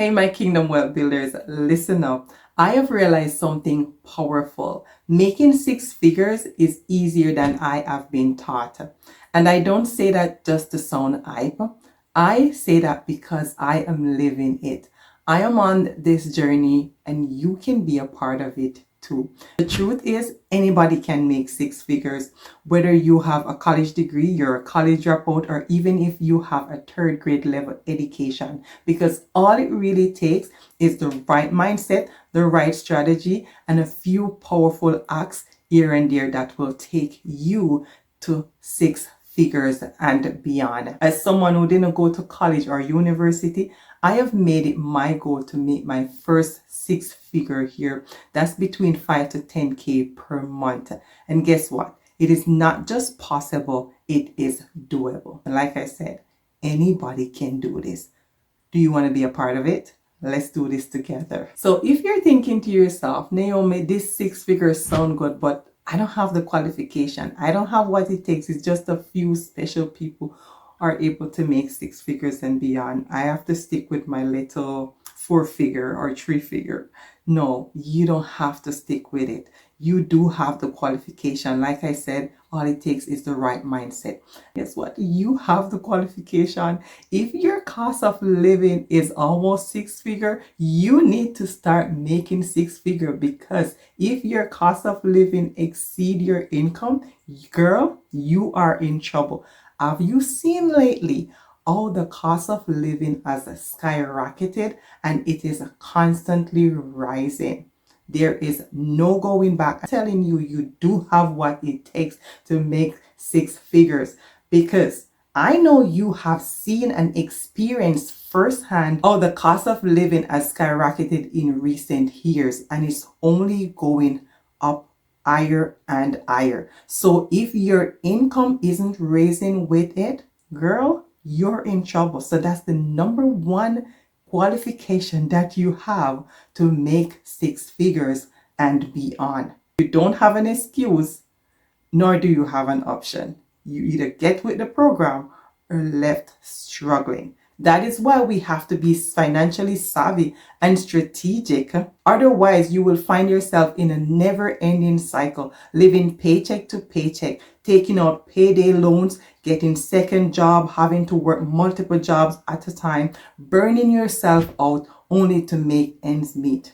Hey, my Kingdom Wealth Builders, listen up. I have realized something powerful. Making six figures is easier than I have been taught. And I don't say that just to sound hype. I say that because I am living it. I am on this journey and you can be a part of it too. The truth is, anybody can make six figures, whether you have a college degree, you're a college dropout, or even if you have a third grade level education, because all it really takes is the right mindset, the right strategy, and a few powerful acts here and there that will take you to six figures and beyond. As someone who didn't go to college or university, I have made it my goal to make my first six figure here. That's between 5 to 10K per month. And guess what? It is not just possible, it is doable. And like I said, anybody can do this. Do you want to be a part of it? Let's do this together. So if you're thinking to yourself, Naomi, this six figures sound good, but I don't have the qualification. I don't have what it takes. It's just a few special people are able to make six figures and beyond. I have to stick with my little four figure or three figure. No, you don't have to stick with it. You do have the qualification. Like I said, all it takes is the right mindset. Guess what? You have the qualification. If your cost of living is almost six figure, you need to start making six figure, because if your cost of living exceed your income, girl, you are in trouble. Have you seen lately how the cost of living has skyrocketed and it is constantly rising? There is no going back. I'm telling you, you do have what it takes to make six figures, because I know you have seen and experienced firsthand how the cost of living has skyrocketed in recent years, and it's only going up higher and higher. So if your income isn't raising with it, girl, you're in trouble. So that's the number one qualification that you have to make six figures and beyond. You don't have an excuse, nor do you have an option. You either get with the program or left struggling. That is why we have to be financially savvy and strategic. Otherwise, you will find yourself in a never-ending cycle, living paycheck to paycheck, taking out payday loans, getting second job, having to work multiple jobs at a time, burning yourself out only to make ends meet.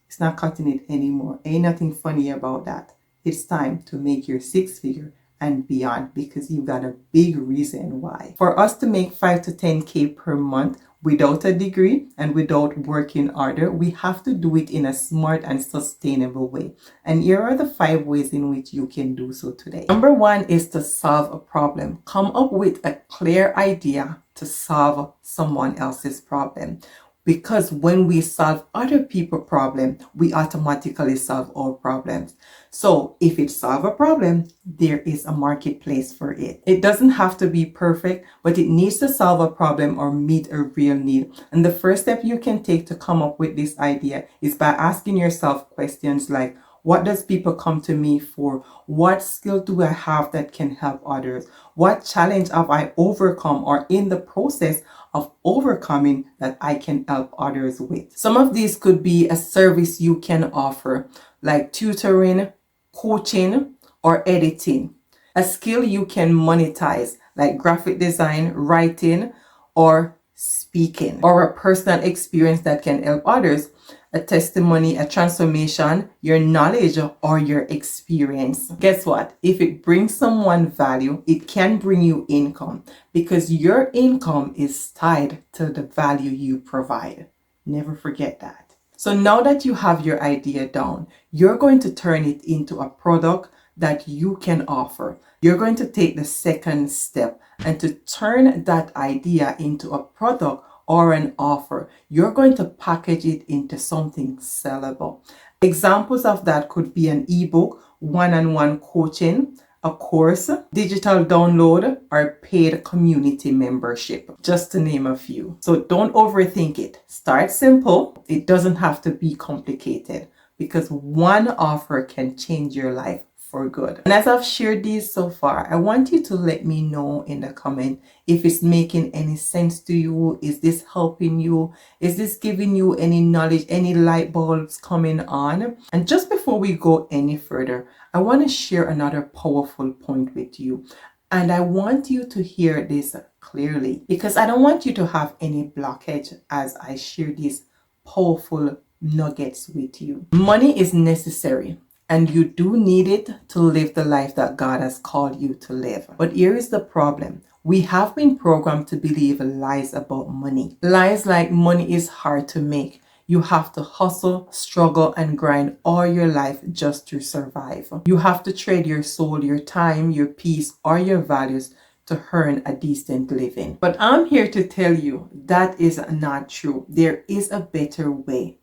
It's not cutting it anymore. Ain't nothing funny about that. It's time to make your six figure and beyond, because you got a big reason why. For us to make 5 to 10K per month without a degree and without working harder, we have to do it in a smart and sustainable way. And here are the 5 ways in which you can do so today. Number 1 is to solve a problem. Come up with a clear idea to solve someone else's problem. Because when we solve other people's problems, we automatically solve our problems. So if it solves a problem, there is a marketplace for it. It doesn't have to be perfect, but it needs to solve a problem or meet a real need. And the first step you can take to come up with this idea is by asking yourself questions like, what does people come to me for? What skill do I have that can help others? What challenge have I overcome or in the process of overcoming that I can help others with? Some of these could be a service you can offer, like tutoring, coaching, or editing. A skill you can monetize, like graphic design, writing, or speaking. Or a personal experience that can help others, a testimony, a transformation, your knowledge, or your experience. Guess what? If it brings someone value, it can bring you income, because your income is tied to the value you provide. Never forget that. So now that you have your idea down, you're going to turn it into a product that you can offer. You're going to take the second step and to turn that idea into a product or an offer. You're going to package it into something sellable. Examples of that could be an ebook, one-on-one coaching, a course, digital download, or paid community membership, just to name a few. So don't overthink it. Start simple. It doesn't have to be complicated, because one offer can change your life for good. And as I've shared these so far, I want you to let me know in the comment if it's making any sense to you. Is this helping you? Is this giving you any knowledge, any light bulbs coming on? And just before we go any further, I want to share another powerful point with you. And I want you to hear this clearly, because I don't want you to have any blockage as I share these powerful nuggets with you. Money is necessary, and you do need it to live the life that God has called you to live. But here is the problem. We have been programmed to believe lies about money. Lies like money is hard to make. You have to hustle, struggle, and grind all your life just to survive. You have to trade your soul, your time, your peace, or your values to earn a decent living. But I'm here to tell you that is not true. There is a better way,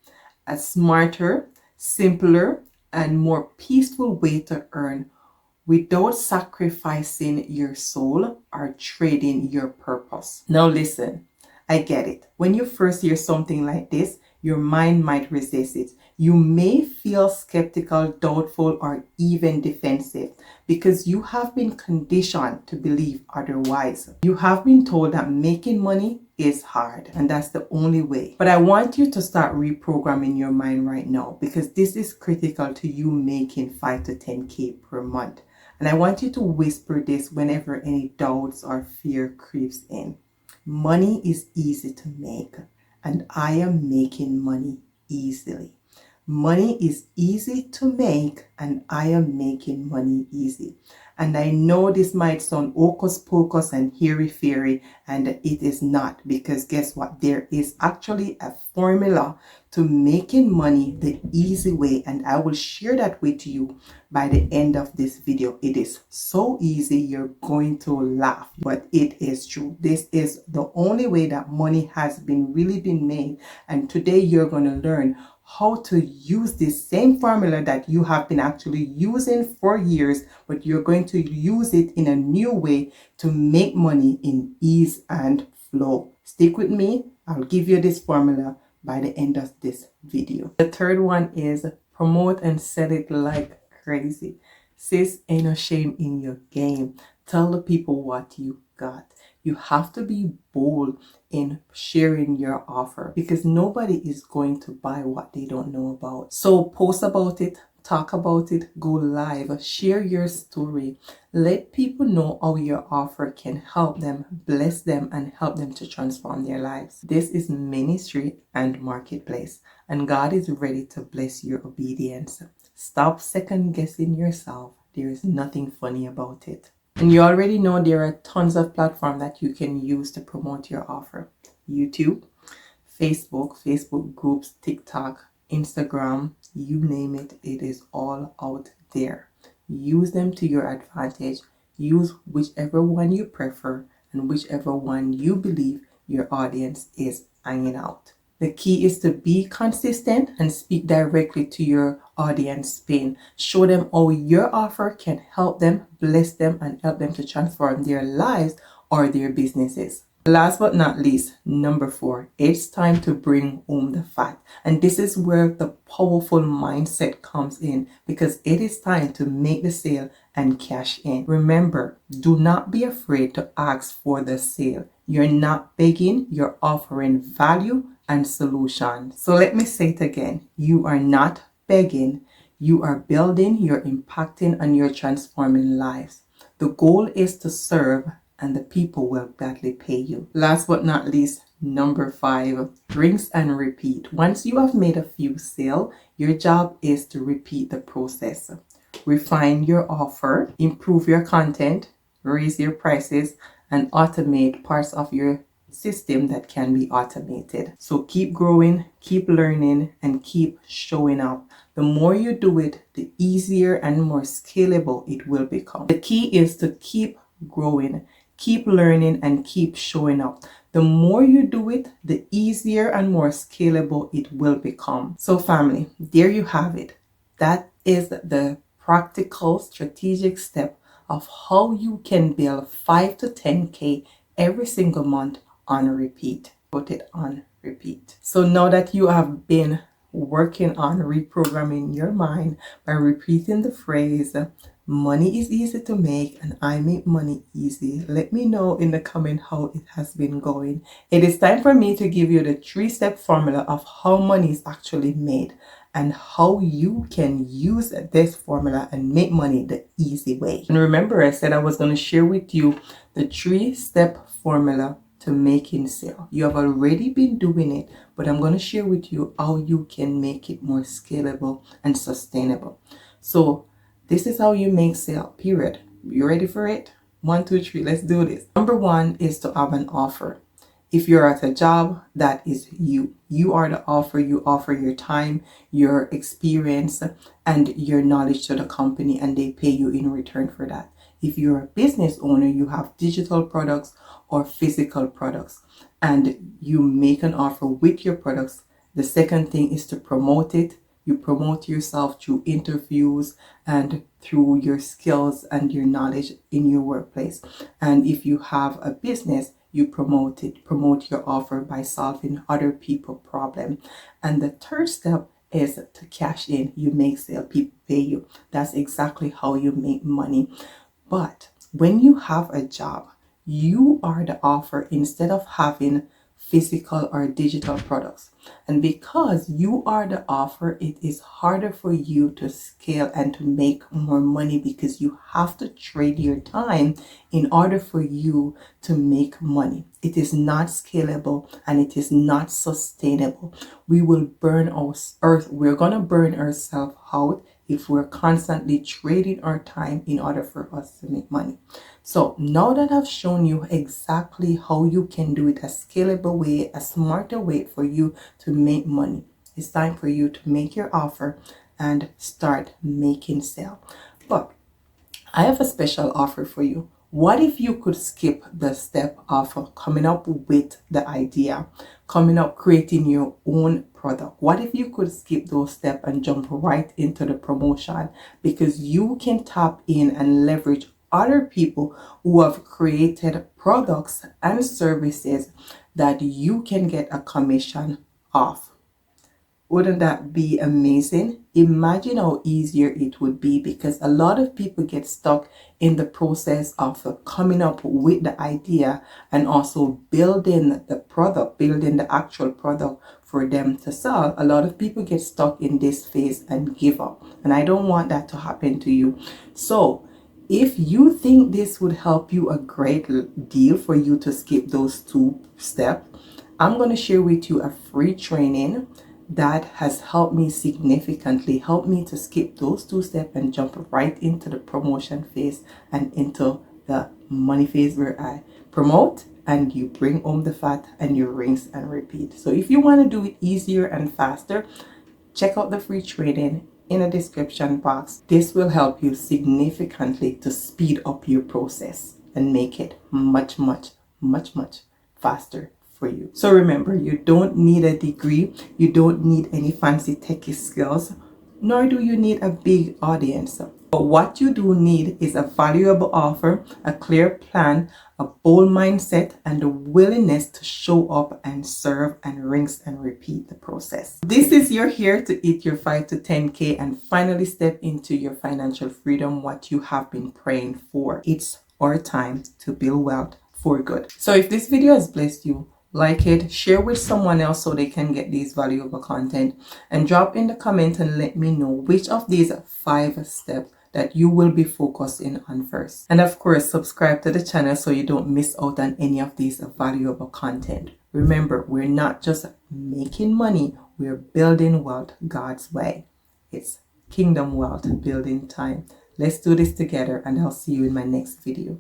a smarter, simpler, and more peaceful way to earn without sacrificing your soul or trading your purpose. Now listen, I get it. When you first hear something like this, your mind might resist it. You may feel skeptical, doubtful, or even defensive because you have been conditioned to believe otherwise. You have been told that making money is hard and that's the only way. But I want you to start reprogramming your mind right now, because this is critical to you making 5 to 10K per month. And I want you to whisper this whenever any doubts or fear creeps in. Money is easy to make, and I am making money easily. Money is easy to make, and I am making money easy. And I know this might sound hocus pocus and hairy fairy, and it is not, because guess what? There is actually a formula to making money the easy way, and I will share that with you by the end of this video. It is so easy, you're going to laugh, but it is true. This is the only way that money has really been made, and today you're going to learn how to use this same formula that you have been actually using for years, but you're going to use it in a new way to make money in ease and flow. Stick with me. I'll give you this formula by the end of this video. The third one is promote and sell it like crazy. Sis, ain't no shame in your game. Tell the people what you got. You have to be bold in sharing your offer, because nobody is going to buy what they don't know about. So post about it, talk about it, go live, share your story. Let people know how your offer can help them, bless them, and help them to transform their lives. This is ministry and marketplace, and God is ready to bless your obedience. Stop second guessing yourself. There is nothing funny about it. And you already know there are tons of platforms that you can use to promote your offer. YouTube, Facebook groups, TikTok, Instagram, you name it, it is all out there. Use them to your advantage. Use whichever one you prefer and whichever one you believe your audience is hanging out. The key is to be consistent and speak directly to your audience pain. Show them how your offer can help them, bless them, and help them to transform their lives or their businesses. Last but not least, number 4, it's time to bring home the fat. And this is where the powerful mindset comes in, because it is time to make the sale and cash in. Remember, do not be afraid to ask for the sale. You're not begging, you're offering value and solutions. So let me say it again. You are not begging, you are building, you're impacting, and you're transforming lives. The goal is to serve, and the people will gladly pay you. Last but not least, number 5, rinse and repeat. Once you have made a few sales, your job is to repeat the process. Refine your offer, improve your content, raise your prices, and automate parts of your system that can be automated. So keep growing, keep learning, and keep showing up. The more you do it, the easier and more scalable it will become. The key is to keep growing, keep learning, and keep showing up. The more you do it, the easier and more scalable it will become. So family, there you have it. That is the practical strategic step of how you can build 5 to 10K every single month on repeat. Put it on repeat. So now that you have been working on reprogramming your mind by repeating the phrase, Money is easy to make and I make money easy. Let me know in the comment how it has been going. It is time for me to give you the 3-step formula of how money is actually made and how you can use this formula and make money the easy way. And remember, I said I was going to share with you the 3-step formula to making sale. You have already been doing it, but I'm going to share with you how you can make it more scalable and sustainable. So this is how you make sale, period. You ready for it? 1, 2, 3, let's do this. Number 1 is to have an offer. If you're at a job, that is you. You are the offer. You offer your time, your experience, and your knowledge to the company, and they pay you in return for that. If you're a business owner, you have digital products or physical products, and you make an offer with your products. The second thing is to promote it. You promote yourself through interviews and through your skills and your knowledge in your workplace. And if you have a business, you promote your offer by solving other people's problem. And the third step is to cash in. You make sale, people pay you. That's exactly how you make money. But when you have a job, you are the offer instead of having physical or digital products. And because you are the offer, it is harder for you to scale and to make more money because you have to trade your time in order for you to make money. It is not scalable and it is not sustainable. We will burn our earth. We're going to burn ourselves out if we're constantly trading our time in order for us to make money. So now that I've shown you exactly how you can do it a scalable way, a smarter way for you to make money, it's time for you to make your offer and start making sale. But I have a special offer for you. What if you could skip the step of coming up with the idea, creating your own product? What if you could skip those steps and jump right into the promotion? Because you can tap in and leverage other people who have created products and services that you can get a commission off. Wouldn't that be amazing? Imagine how easier it would be, because a lot of people get stuck in the process of coming up with the idea and also building the product, building the actual product for them to sell. A lot of people get stuck in this phase and give up. And I don't want that to happen to you. So if you think this would help you a great deal for you to skip those 2 steps, I'm going to share with you a free training that has helped me significantly, helped me to skip those 2 steps and jump right into the promotion phase and into the money phase where I promote and you bring home the fat and you rinse and repeat. So if you want to do it easier and faster, check out the free training in the description box. This will help you significantly to speed up your process and make it much faster for you. So remember, you don't need a degree, you don't need any fancy techie skills, nor do you need a big audience. But what you do need is a valuable offer, a clear plan, a bold mindset, and the willingness to show up and serve and rinse and repeat the process. This is you're here to eat your 5 to 10K and finally step into your financial freedom, what you have been praying for. It's our time to build wealth for good. So if this video has blessed you, like it, share with someone else so they can get these valuable content, and drop in the comment and let me know which of these 5 steps that you will be focusing on first. And of course, subscribe to the channel so you don't miss out on any of these valuable content. Remember, we're not just making money, we're building wealth God's way. It's kingdom wealth building time. Let's do this together, and I'll see you in my next video.